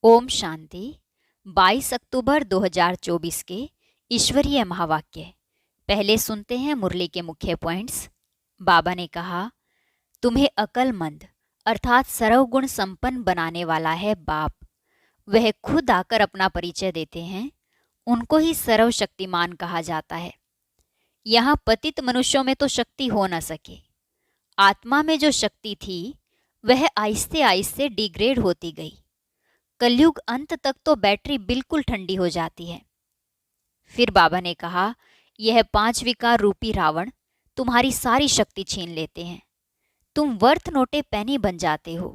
ओम शांति। 22 अक्टूबर 2024 के ईश्वरीय महावाक्य। पहले सुनते हैं मुरली के मुख्य पॉइंट्स। बाबा ने कहा, तुम्हें अक्लमंद अर्थात सर्वगुण संपन्न बनाने वाला है बाप। वह खुद आकर अपना परिचय देते हैं। उनको ही सर्वशक्तिमान कहा जाता है। यहाँ पतित मनुष्यों में तो शक्ति हो न सके। आत्मा में जो शक्ति थी वह आहिस्ते आहिस्ते डिग्रेड होती गई। कलयुग अंत तक तो बैटरी बिल्कुल ठंडी हो जाती है। फिर बाबा ने कहा, यह 5 विकार रूपी रावण तुम्हारी सारी शक्ति छीन लेते हैं। तुम वर्थ नोटे पैनी बन जाते हो।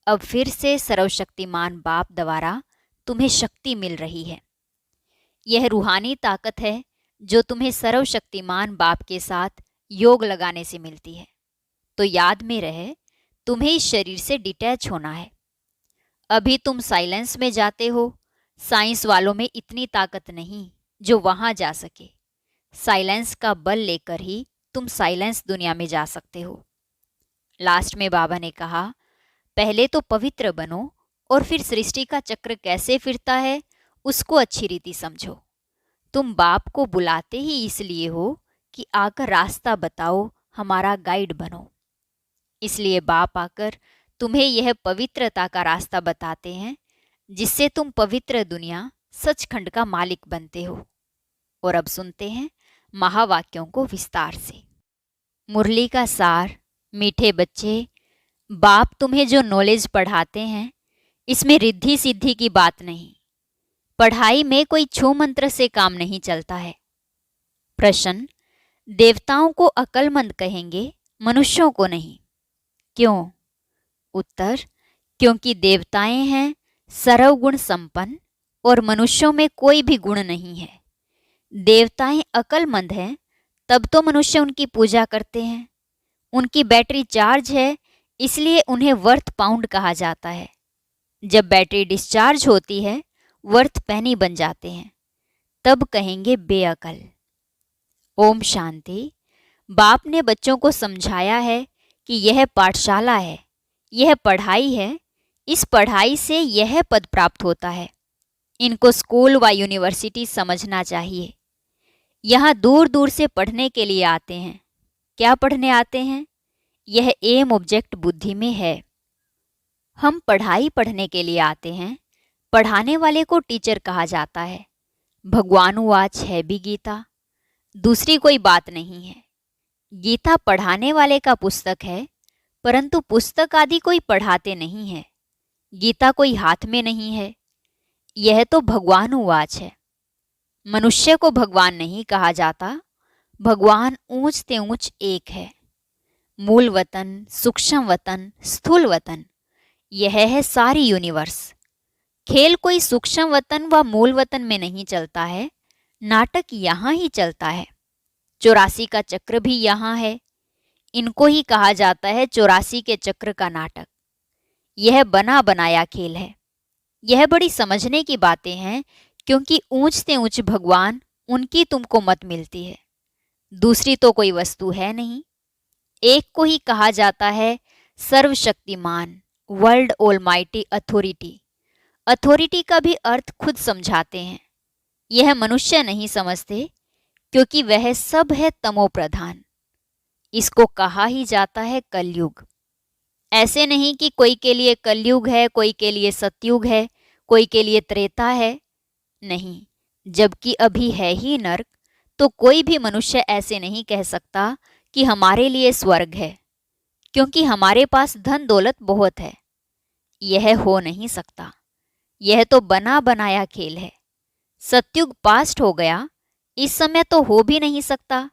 अब फिर से सर्वशक्तिमान बाप द्वारा तुम्हें शक्ति मिल रही है। यह रूहानी ताकत है जो तुम्हें सर्वशक्तिमान बाप के साथ योग लगाने से मिलती है। तो याद में रहे, तुम्हें इस शरीर से डिटैच होना है। अभी तुम साइलेंस में जाते हो। साइंस वालों में इतनी ताकत नहीं जो वहां जा सके। साइलेंस का बल लेकर ही तुम साइलेंस दुनिया में जा सकते हो। लास्ट में बाबा ने कहा, पहले तो पवित्र बनो और फिर सृष्टि का चक्र कैसे फिरता है उसको अच्छी रीति समझो। तुम बाप को बुलाते ही इसलिए हो कि आकर रास्ता बताओ, हमारा गाइड बनो। इसलिए बाप आकर तुम्हें यह पवित्रता का रास्ता बताते हैं, जिससे तुम पवित्र दुनिया सचखंड का मालिक बनते हो। और अब सुनते हैं महावाक्यों को विस्तार से। मुरली का सार। मीठे बच्चे, बाप तुम्हें जो नॉलेज पढ़ाते हैं इसमें रिद्धि सिद्धि की बात नहीं। पढ़ाई में कोई छू मंत्र से काम नहीं चलता है। प्रश्न, देवताओं को अक्लमंद कहेंगे, मनुष्यों को नहीं। क्यों? उत्तर, क्योंकि देवताएं हैं सर्वगुण संपन्न और मनुष्यों में कोई भी गुण नहीं है। देवताएं अक्लमंद हैं तब तो मनुष्य उनकी पूजा करते हैं। उनकी बैटरी चार्ज है, इसलिए उन्हें वर्थ पाउंड कहा जाता है। जब बैटरी डिस्चार्ज होती है, वर्थ पैनी बन जाते हैं, तब कहेंगे बेअकल। ओम शांति। बाप ने बच्चों को समझाया है कि यह पाठशाला है, यह पढ़ाई है। इस पढ़ाई से यह पद प्राप्त होता है। इनको स्कूल व यूनिवर्सिटी समझना चाहिए। यहाँ दूर दूर से पढ़ने के लिए आते हैं। क्या पढ़ने आते हैं? यह एम ऑब्जेक्ट बुद्धि में है। हम पढ़ाई पढ़ने के लिए आते हैं। पढ़ाने वाले को टीचर कहा जाता है। भगवानुवाच है भी गीता, दूसरी कोई बात नहीं है। गीता पढ़ाने वाले का पुस्तक है, परंतु पुस्तक आदि कोई पढ़ाते नहीं है। गीता कोई हाथ में नहीं है। यह तो भगवानुवाच है। मनुष्य को भगवान नहीं कहा जाता। भगवान ऊंच से ऊंच एक है। मूल वतन, सूक्ष्म वतन, स्थूल वतन, यह है सारी यूनिवर्स। खेल कोई सूक्ष्म वतन व मूल वतन में नहीं चलता है। नाटक यहाँ ही चलता है। 84 का चक्र भी यहाँ है। इनको ही कहा जाता है 84 के चक्र का नाटक। यह बना बनाया खेल है। यह बड़ी समझने की बातें हैं, क्योंकि ऊंच से ऊंच भगवान, उनकी तुमको मत मिलती है। दूसरी तो कोई वस्तु है नहीं। एक को ही कहा जाता है सर्वशक्तिमान, वर्ल्ड ऑलमाइटी अथॉरिटी। अथॉरिटी का भी अर्थ खुद समझाते हैं। यह मनुष्य नहीं समझते, क्योंकि वह सब है तमो प्रधान। इसको कहा ही जाता है कलयुग। ऐसे नहीं कि कोई के लिए कलयुग है, कोई के लिए सतयुग है, कोई के लिए त्रेता है। नहीं, जबकि अभी है ही नरक, तो कोई भी मनुष्य ऐसे नहीं कह सकता कि हमारे लिए स्वर्ग है, क्योंकि हमारे पास धन दौलत बहुत है। यह हो नहीं सकता। यह तो बना बनाया खेल है। सतयुग पास्ट हो गया, इस समय तो हो भी नहीं सकता।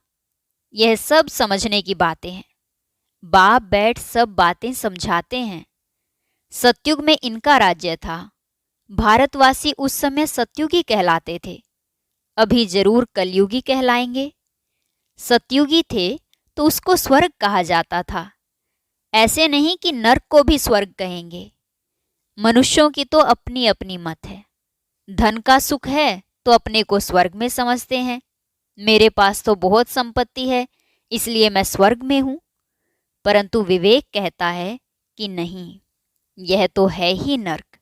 यह सब समझने की बातें हैं। बाप बैठ सब बातें समझाते हैं। सतयुग में इनका राज्य था। भारतवासी उस समय सतयुगी कहलाते थे। अभी जरूर कलयुगी कहलाएंगे। सतयुगी थे तो उसको स्वर्ग कहा जाता था। ऐसे नहीं कि नरक को भी स्वर्ग कहेंगे। मनुष्यों की तो अपनी अपनी मत है। धन का सुख है तो अपने को स्वर्ग में समझते हैं। मेरे पास तो बहुत संपत्ति है, इसलिए मैं स्वर्ग में हूं। परंतु विवेक कहता है कि नहीं, यह तो है ही नर्क।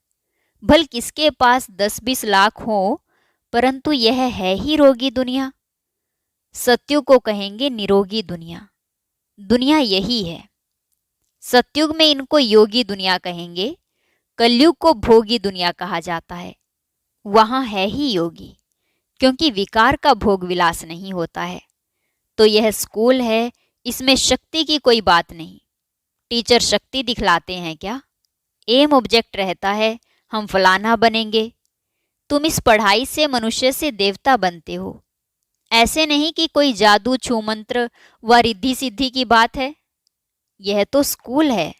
भल किसके पास 10-20 लाख हो, परंतु यह है ही रोगी दुनिया। सत्युग को कहेंगे निरोगी दुनिया। दुनिया यही है। सत्युग में इनको योगी दुनिया कहेंगे, कलयुग को भोगी दुनिया कहा जाता है। वहां है ही योगी, क्योंकि विकार का भोग विलास नहीं होता है। तो यह स्कूल है, इसमें शक्ति की कोई बात नहीं। टीचर शक्ति दिखलाते हैं क्या? एम ऑब्जेक्ट रहता है, हम फलाना बनेंगे। तुम इस पढ़ाई से मनुष्य से देवता बनते हो। ऐसे नहीं कि कोई जादू छू मंत्र व रिद्धि सिद्धि की बात है। यह तो स्कूल है।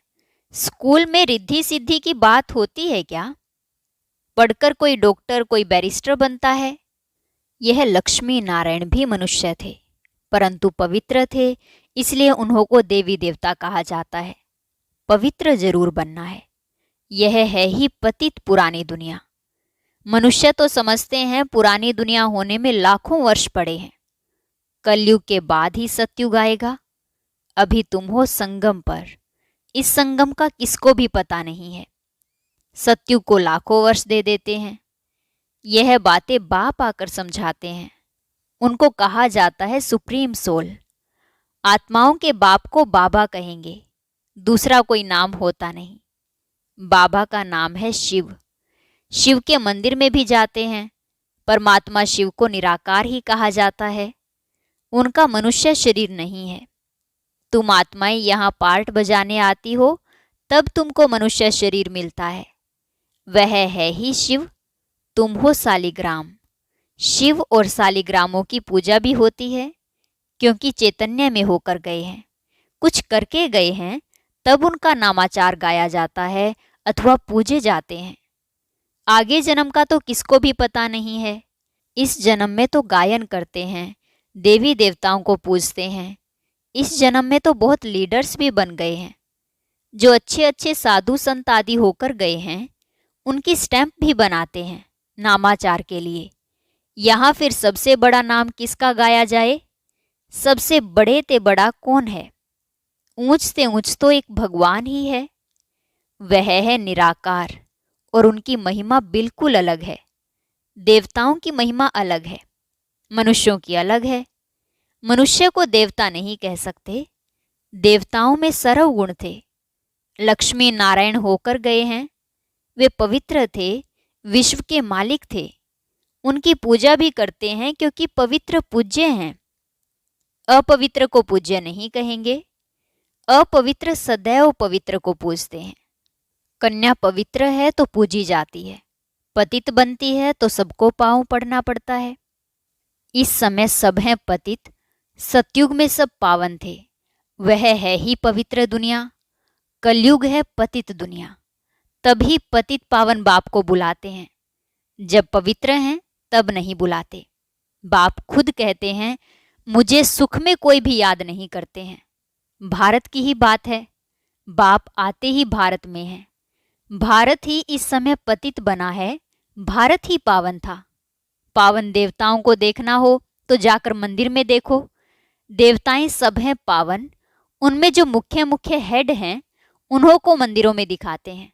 स्कूल में रिद्धि सिद्धि की बात होती है क्या? पढ़कर कोई डॉक्टर, कोई बैरिस्टर बनता है। यह लक्ष्मी नारायण भी मनुष्य थे, परंतु पवित्र थे, इसलिए उन्हों को देवी देवता कहा जाता है। पवित्र जरूर बनना है। यह है ही पतित पुरानी दुनिया। मनुष्य तो समझते हैं पुरानी दुनिया होने में लाखों वर्ष पड़े हैं। कलयुग के बाद ही सत्युग आएगा। अभी तुम हो संगम पर। इस संगम का किसको भी पता नहीं है। सत्युग को लाखों वर्ष दे देते हैं। यह बातें बाप आकर समझाते हैं। उनको कहा जाता है सुप्रीम सोल। आत्माओं के बाप को बाबा कहेंगे, दूसरा कोई नाम होता नहीं। बाबा का नाम है शिव। शिव के मंदिर में भी जाते हैं। परमात्मा शिव को निराकार ही कहा जाता है। उनका मनुष्य शरीर नहीं है। तुम आत्माएं यहाँ पार्ट बजाने आती हो, तब तुमको मनुष्य शरीर मिलता है। वह है ही शिव, तुम हो सालिग्राम। शिव और सालिग्रामों की पूजा भी होती है, क्योंकि चैतन्य में होकर गए हैं, कुछ करके गए हैं, तब उनका नामाचार गाया जाता है अथवा पूजे जाते हैं। आगे जन्म का तो किसको भी पता नहीं है। इस जन्म में तो गायन करते हैं, देवी देवताओं को पूजते हैं। इस जन्म में तो बहुत लीडर्स भी बन गए हैं। जो अच्छे अच्छे साधु संत आदि होकर गए हैं, उनकी स्टैंप भी बनाते हैं नामाचार के लिए। यहाँ फिर सबसे बड़ा नाम किसका गाया जाए? सबसे बड़े ते बड़ा कौन है? ऊंच से ऊंच तो एक भगवान ही है। वह है निराकार, और उनकी महिमा बिल्कुल अलग है। देवताओं की महिमा अलग है, मनुष्यों की अलग है। मनुष्य को देवता नहीं कह सकते। देवताओं में सर्व गुण थे। लक्ष्मी नारायण होकर गए हैं। वे पवित्र थे, विश्व के मालिक थे। उनकी पूजा भी करते हैं, क्योंकि पवित्र पूज्य हैं। अपवित्र को पूज्य नहीं कहेंगे। अपवित्र सदैव पवित्र को पूजते हैं। कन्या पवित्र है तो पूजी जाती है, पतित बनती है तो सबको पांव पड़ना पड़ता है। इस समय सब हैं पतित, सतयुग में सब पावन थे। वह है ही पवित्र दुनिया। कलयुग है पतित दुनिया। तभी पतित पावन बाप को बुलाते हैं। जब पवित्र हैं तब नहीं बुलाते। बाप खुद कहते हैं, मुझे सुख में कोई भी याद नहीं करते हैं। भारत की ही बात है। बाप आते ही भारत में हैं। भारत ही इस समय पतित बना है। भारत ही पावन था। पावन देवताओं को देखना हो तो जाकर मंदिर में देखो। देवताएं सब हैं पावन। उनमें जो मुख्य मुख्य हेड हैं, उन्हों को मंदिरों में दिखाते हैं।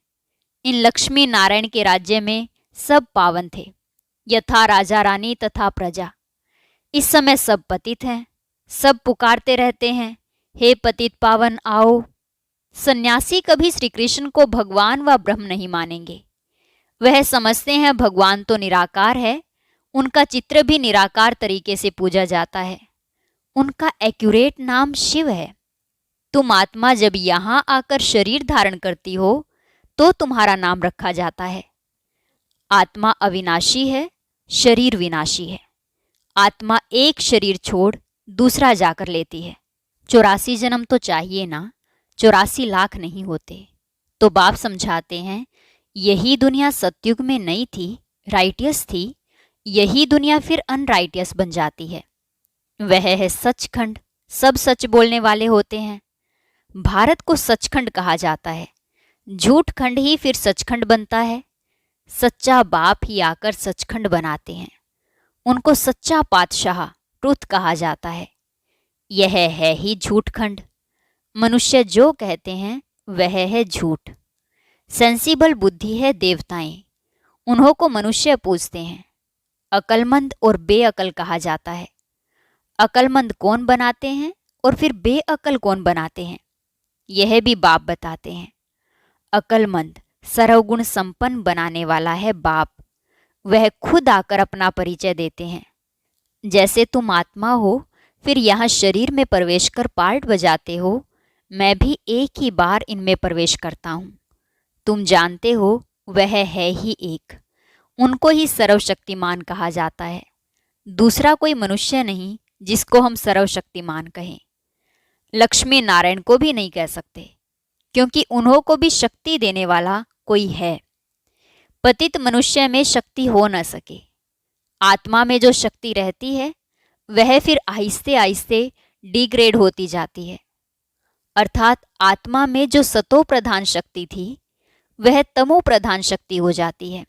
इन लक्ष्मी नारायण के राज्य में सब पावन थे, यथा राजा रानी तथा प्रजा। इस समय सब पतित हैं। सब पुकारते रहते हैं, हे पतित पावन आओ। सन्यासी कभी श्री कृष्ण को भगवान व ब्रह्म नहीं मानेंगे। वह समझते हैं भगवान तो निराकार है। उनका चित्र भी निराकार तरीके से पूजा जाता है। उनका एक्यूरेट नाम शिव है। तुम आत्मा जब यहाँ आकर शरीर धारण करती हो तो तुम्हारा नाम रखा जाता है। आत्मा अविनाशी है, शरीर विनाशी है। आत्मा एक शरीर छोड़ दूसरा जाकर लेती है। 84 जन्म तो चाहिए ना, 84 लाख नहीं होते। तो बाप समझाते हैं, यही दुनिया सतयुग में नहीं थी, राइटियस थी। यही दुनिया फिर अनराइटियस बन जाती है। वह है सचखंड। सब सच बोलने वाले होते हैं। भारत को सचखंड कहा जाता है। झूठ खंड ही फिर सचखंड बनता है। सच्चा बाप ही आकर सचखंड बनाते हैं। उनको सच्चा पातशाह ट्रुथ कहा जाता है। यह है ही झूठ खंड। मनुष्य जो कहते हैं वह है झूठ। सेंसिबल बुद्धि है देवताएं, उन्हों को मनुष्य पूछते हैं। अकलमंद और बेअकल कहा जाता है। अकलमंद कौन बनाते हैं और फिर बेअकल कौन बनाते हैं, यह भी बाप बताते हैं। अकलमंद सर्वगुण संपन्न बनाने वाला है बाप। वह खुद आकर अपना परिचय देते हैं। जैसे तुम आत्मा हो, फिर यहाँ शरीर में प्रवेश कर पार्ट बजाते हो, मैं भी एक ही बार इनमें प्रवेश करता हूँ। तुम जानते हो वह है ही एक। उनको ही सर्वशक्तिमान कहा जाता है। दूसरा कोई मनुष्य नहीं जिसको हम सर्वशक्तिमान कहें। लक्ष्मी नारायण को भी नहीं कह सकते, क्योंकि उन्हों को भी शक्ति देने वाला कोई है। पतित मनुष्य में शक्ति हो न सके। आत्मा में जो शक्ति रहती है वह फिर आहिस्ते आहिस्ते डिग्रेड होती जाती है। अर्थात आत्मा में जो सतो प्रधान शक्ति थी वह तमो प्रधान शक्ति हो जाती है।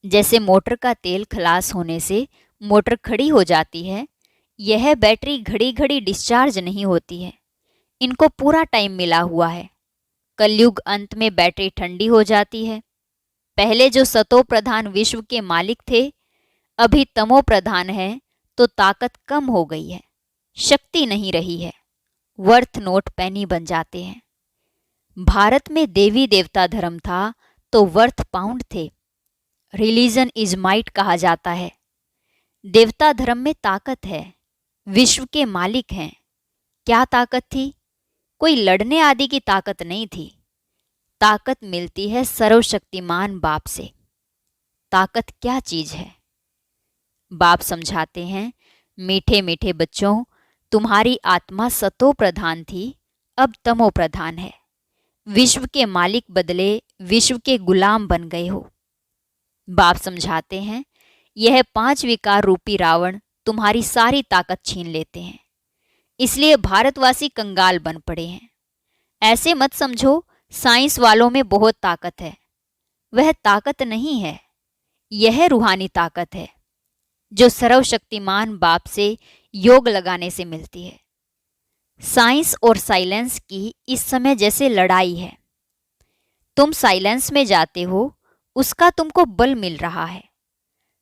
जैसे मोटर का तेल खलास होने से मोटर खड़ी हो जाती है, यह बैटरी घड़ी घड़ी डिस्चार्ज नहीं होती है। इनको पूरा टाइम मिला हुआ है। कलयुग अंत में बैटरी ठंडी हो जाती है। पहले जो सतो प्रधान विश्व के मालिक थे, अभी तमो प्रधान है, तो ताकत कम हो गई है, शक्ति नहीं रही है। वर्थ नोट पेनी बन जाते हैं। भारत में देवी देवता धर्म था तो वर्थ पाउंड थे। रिलीजन इज माइट कहा जाता है। देवता धर्म में ताकत है, विश्व के मालिक हैं। क्या ताकत थी? कोई लड़ने आदि की ताकत नहीं थी। ताकत मिलती है सर्वशक्तिमान बाप से। ताकत क्या चीज है? बाप समझाते हैं, मीठे मीठे बच्चों, तुम्हारी आत्मा सतो प्रधान थी, अब तमो प्रधान है। विश्व के मालिक बदले विश्व के गुलाम बन गए हो। बाप समझाते हैं, यह 5 विकार रूपी रावण तुम्हारी सारी ताकत छीन लेते हैं, इसलिए भारतवासी कंगाल बन पड़े हैं। ऐसे मत समझो साइंस वालों में बहुत ताकत है। वह ताकत नहीं है, यह रूहानी ताकत है जो सर्वशक्तिमान बाप से योग लगाने से मिलती है। साइंस और साइलेंस की इस समय जैसे लड़ाई है। तुम साइलेंस में जाते हो, उसका तुमको बल मिल रहा है।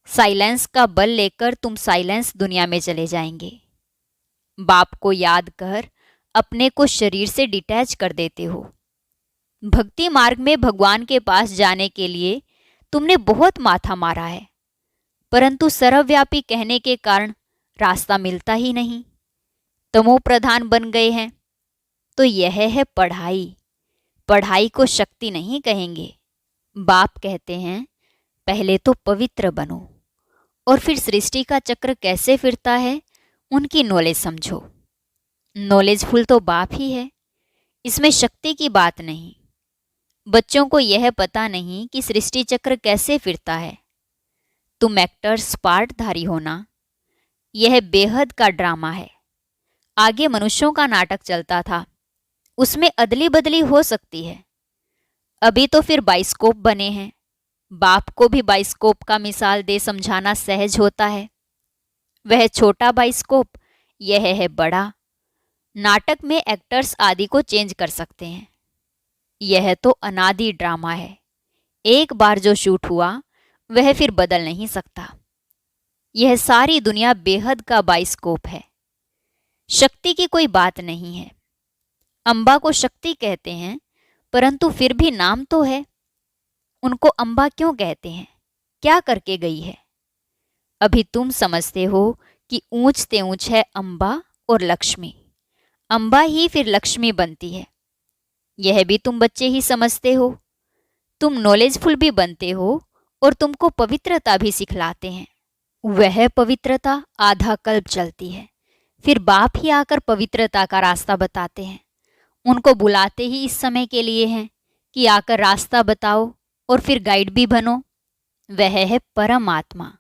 साइलेंस का बल लेकर तुम साइलेंस दुनिया में चले जाएंगे। बाप को याद कर अपने को शरीर से डिटैच कर देते हो। भक्ति मार्ग में भगवान के पास जाने के लिए तुमने बहुत माथा मारा है, परंतु सर्वव्यापी कहने के कारण रास्ता मिलता ही नहीं। तमो प्रधान बन गए हैं। तो यह है पढ़ाई। पढ़ाई को शक्ति नहीं कहेंगे। बाप कहते हैं, पहले तो पवित्र बनो और फिर सृष्टि का चक्र कैसे फिरता है उनकी नॉलेज समझो। नॉलेजफुल तो बाप ही है, इसमें शक्ति की बात नहीं। बच्चों को यह पता नहीं कि सृष्टि चक्र कैसे फिरता है। तुम एक्टर्स पार्टधारी होना, यह बेहद का ड्रामा है। आगे मनुष्यों का नाटक चलता था, उसमें अदली बदली हो सकती है। अभी तो फिर बाइस्कोप बने हैं। बाप को भी बाइस्कोप का मिसाल दे समझाना सहज होता है। वह छोटा बाइस्कोप, यह है बड़ा। नाटक में एक्टर्स आदि को चेंज कर सकते हैं। यह तो अनादि ड्रामा है। एक बार जो शूट हुआ वह फिर बदल नहीं सकता। यह सारी दुनिया बेहद का बाइस्कोप है। शक्ति की कोई बात नहीं है। अंबा को शक्ति कहते हैं, परंतु फिर भी नाम तो है। उनको अंबा क्यों कहते हैं? क्या करके गई है? अभी तुम समझते हो कि ऊंच से ऊंच है अंबा और लक्ष्मी। अंबा ही फिर लक्ष्मी बनती है। यह भी तुम बच्चे ही समझते हो। तुम नॉलेजफुल भी बनते हो और तुमको पवित्रता भी सिखलाते हैं। वह पवित्रता आधा कल्प चलती है, फिर बाप ही आकर पवित्रता का रास्ता बताते हैं। उनको बुलाते ही इस समय के लिए हैं कि आकर रास्ता बताओ और फिर गाइड भी बनो। वह है परम आत्मा।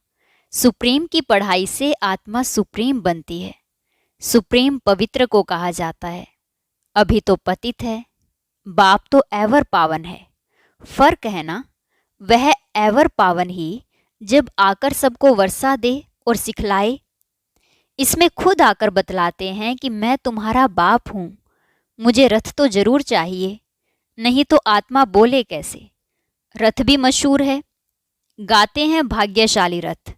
सुप्रीम की पढ़ाई से आत्मा सुप्रीम बनती है। सुप्रीम पवित्र को कहा जाता है। अभी तो पतित है। बाप तो एवर पावन है। फर्क है ना? वह एवर पावन ही जब आकर सबको वर्षा दे और सिखलाए। इसमें खुद आकर बतलाते हैं कि मैं तुम्हारा बाप हूं, मुझे रथ तो जरूर चाहिए, नहीं तो आत्मा बोले कैसे? रथ भी मशहूर है। गाते हैं भाग्यशाली रथ,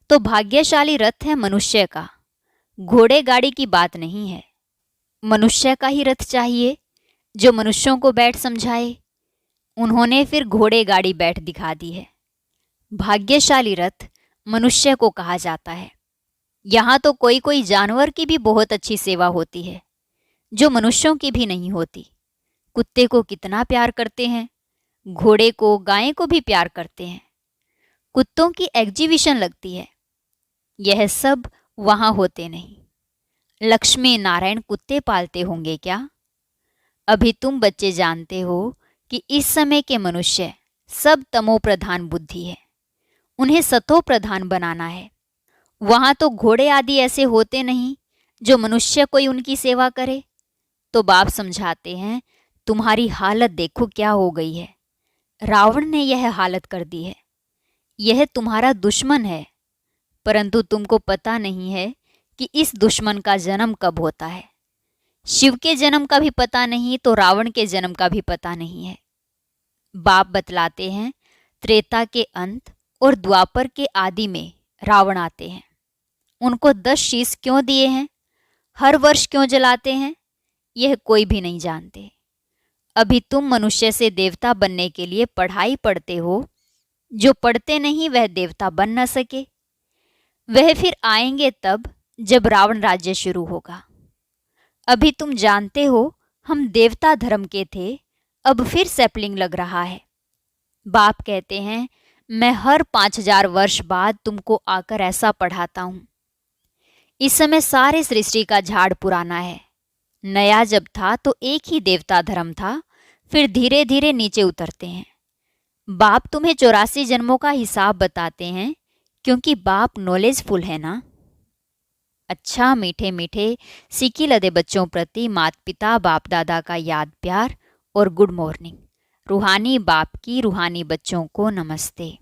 तो भाग्यशाली रथ है मनुष्य का, घोड़े गाड़ी की बात नहीं है। मनुष्य का ही रथ चाहिए जो मनुष्यों को बैठ समझाए। उन्होंने फिर घोड़े गाड़ी बैठ दिखा दी है। भाग्यशाली रथ मनुष्य को कहा जाता है। यहाँ तो कोई कोई जानवर की भी बहुत अच्छी सेवा होती है जो मनुष्यों की भी नहीं होती। कुत्ते को कितना प्यार करते हैं, घोड़े को, गाय को भी प्यार करते हैं। कुत्तों की एग्जीबिशन लगती है। यह सब वहाँ होते नहीं। लक्ष्मी नारायण कुत्ते पालते होंगे क्या? अभी तुम बच्चे जानते हो कि इस समय के मनुष्य सब तमो प्रधान बुद्धि है, उन्हें सतो प्रधान बनाना है। वहाँ तो घोड़े आदि ऐसे होते नहीं जो मनुष्य कोई उनकी सेवा करे। तो बाप समझाते हैं, तुम्हारी हालत देखो क्या हो गई है। रावण ने यह हालत कर दी है। यह तुम्हारा दुश्मन है, परंतु तुमको पता नहीं है कि इस दुश्मन का जन्म कब होता है। शिव के जन्म का भी पता नहीं तो रावण के जन्म का भी पता नहीं है। बाप बतलाते हैं, त्रेता के अंत और द्वापर के आदि में रावण आते हैं। उनको 10 शीश क्यों दिए हैं, हर वर्ष क्यों जलाते हैं, यह कोई भी नहीं जानते। अभी तुम मनुष्य से देवता बनने के लिए पढ़ाई पढ़ते हो। जो पढ़ते नहीं वह देवता बन न सके। वह फिर आएंगे तब जब रावण राज्य शुरू होगा। अभी तुम जानते हो हम देवता धर्म के थे, अब फिर सैपलिंग लग रहा है। बाप कहते हैं, मैं हर 5000 वर्ष बाद तुमको आकर ऐसा पढ़ाता हूँ। इस समय सारे सृष्टि का झाड़ पुराना है। नया जब था तो एक ही देवता धर्म था, फिर धीरे धीरे नीचे उतरते हैं। बाप तुम्हें 84 जन्मों का हिसाब बताते हैं, क्योंकि बाप नॉलेजफुल है ना। अच्छा मीठे मीठे सीखी लदे बच्चों प्रति माता पिता बाप दादा का याद प्यार और गुड मॉर्निंग। रूहानी बाप की रूहानी बच्चों को नमस्ते।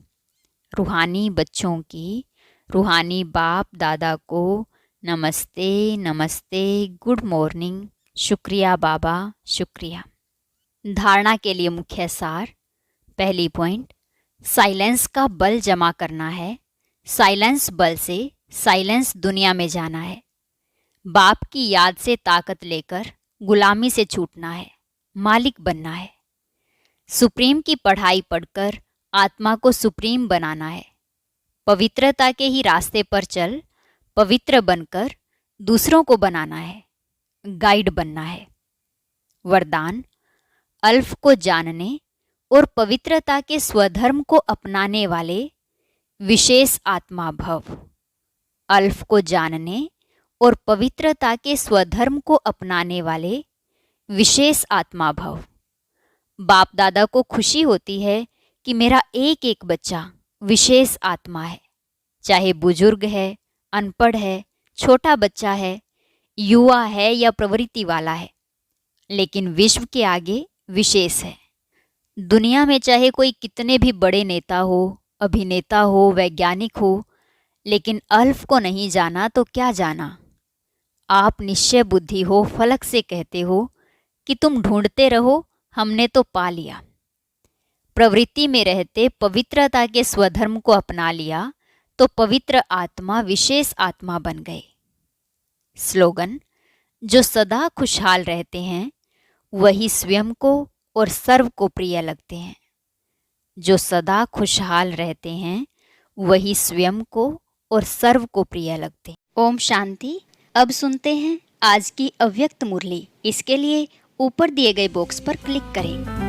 रूहानी बच्चों की रूहानी बाप दादा को नमस्ते नमस्ते, गुड मॉर्निंग, शुक्रिया बाबा, शुक्रिया। धारणा के लिए मुख्य सार। पहली पॉइंट, साइलेंस का बल जमा करना है। साइलेंस बल से साइलेंस दुनिया में जाना है। बाप की याद से ताकत लेकर गुलामी से छूटना है, मालिक बनना है। सुप्रीम की पढ़ाई पढ़कर आत्मा को सुप्रीम बनाना है। पवित्रता के ही रास्ते पर चल, पवित्र बनकर दूसरों को बनाना है, गाइड बनना है। वरदान, अल्फ को जानने और पवित्रता के स्वधर्म को अपनाने वाले विशेष आत्मा भव। अल्फ को जानने और पवित्रता के स्वधर्म को अपनाने वाले विशेष आत्मा भव। बाप दादा को खुशी होती है कि मेरा एक एक बच्चा विशेष आत्मा है, चाहे बुजुर्ग है, अनपढ़ है, छोटा बच्चा है, युवा है या प्रवृत्ति वाला है, लेकिन विश्व के आगे विशेष है। दुनिया में चाहे कोई कितने भी बड़े नेता हो, अभिनेता हो, वैज्ञानिक हो, लेकिन अल्फ को नहीं जाना तो क्या जाना। आप निश्चय बुद्धि हो, फलक से कहते हो कि तुम ढूंढते रहो, हमने तो पा लिया। प्रवृत्ति में रहते पवित्रता के स्वधर्म को अपना लिया तो पवित्र आत्मा विशेष आत्मा बन गए। स्लोगन, जो सदा खुशहाल रहते हैं वही स्वयं को और सर्व को प्रिय लगते हैं। जो सदा खुशहाल रहते हैं वही स्वयं को और सर्व को प्रिय लगते हैं। ओम शांति। अब सुनते हैं आज की अव्यक्त मुरली। इसके लिए ऊपर दिए गए बॉक्स पर क्लिक करें।